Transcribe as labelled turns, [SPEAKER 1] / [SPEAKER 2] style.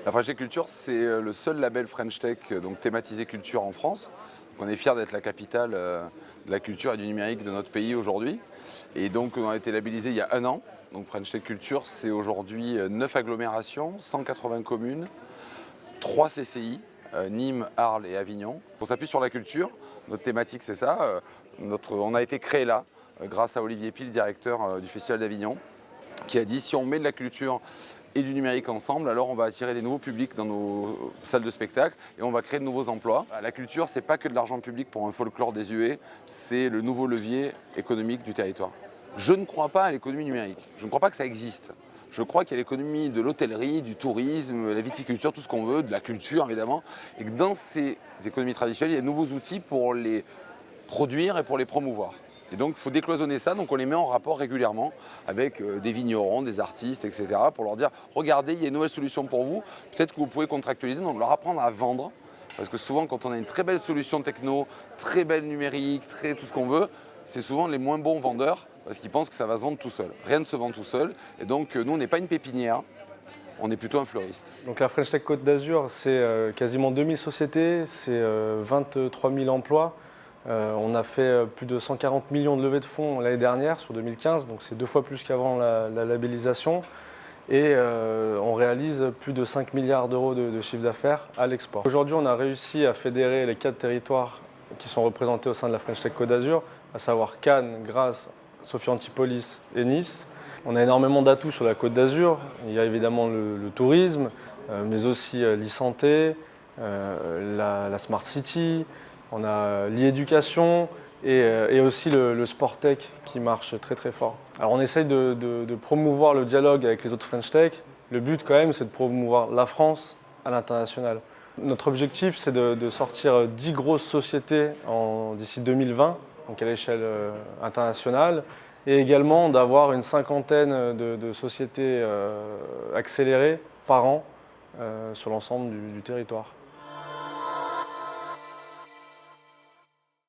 [SPEAKER 1] La French Tech Culture, c'est le seul label French Tech donc thématisé culture en France. Donc on est fiers d'être la capitale de la culture et du numérique de notre pays aujourd'hui. Et donc on a été labellisé il y a un an. Donc French Tech Culture, c'est aujourd'hui 9 agglomérations, 180 communes, 3 CCI, Nîmes, Arles et Avignon. On s'appuie sur la culture. Notre thématique, c'est ça. On a été créé là, grâce à Olivier Pile, directeur du Festival d'Avignon, qui a dit si on met de la culture et du numérique ensemble, alors on va attirer des nouveaux publics dans nos salles de spectacle et on va créer de nouveaux emplois. La culture, c'est pas que de l'argent public pour un folklore désuet, c'est le nouveau levier économique du territoire. Je ne crois pas à l'économie numérique, je ne crois pas que ça existe. Je crois qu'il y a l'économie de l'hôtellerie, du tourisme, la viticulture, tout ce qu'on veut, de la culture évidemment, et que dans ces économies traditionnelles, il y a de nouveaux outils pour les produire et pour les promouvoir. Et donc il faut décloisonner ça, donc on les met en rapport régulièrement avec des vignerons, des artistes, etc. pour leur dire regardez, il y a une nouvelle solution pour vous, peut-être que vous pouvez contractualiser, donc leur apprendre à vendre. Parce que souvent quand on a une très belle solution techno, très belle numérique, très tout ce qu'on veut, c'est souvent les moins bons vendeurs parce qu'ils pensent que ça va se vendre tout seul. Rien ne se vend tout seul. Et donc nous on n'est pas une pépinière, on est plutôt un fleuriste.
[SPEAKER 2] Donc la French Tech Côte d'Azur, c'est quasiment 2000 sociétés, c'est 23 000 emplois. On a fait plus de 140 millions de levées de fonds l'année dernière, sur 2015, donc c'est 2 fois plus qu'avant la labellisation. Et on réalise plus de 5 milliards d'euros de chiffre d'affaires à l'export. Aujourd'hui, on a réussi à fédérer les 4 territoires qui sont représentés au sein de la French Tech Côte d'Azur, à savoir Cannes, Grasse, Sophia Antipolis et Nice. On a énormément d'atouts sur la Côte d'Azur. Il y a évidemment le tourisme, mais aussi l'e-santé, la Smart City, on a l'e-éducation et aussi le sport tech qui marche très très fort. Alors on essaye de promouvoir le dialogue avec les autres French Tech. Le but quand même, c'est de promouvoir la France à l'international. Notre objectif, c'est de sortir 10 grosses sociétés d'ici 2020, donc à l'échelle internationale, et également d'avoir une cinquantaine de sociétés accélérées par an sur l'ensemble du territoire.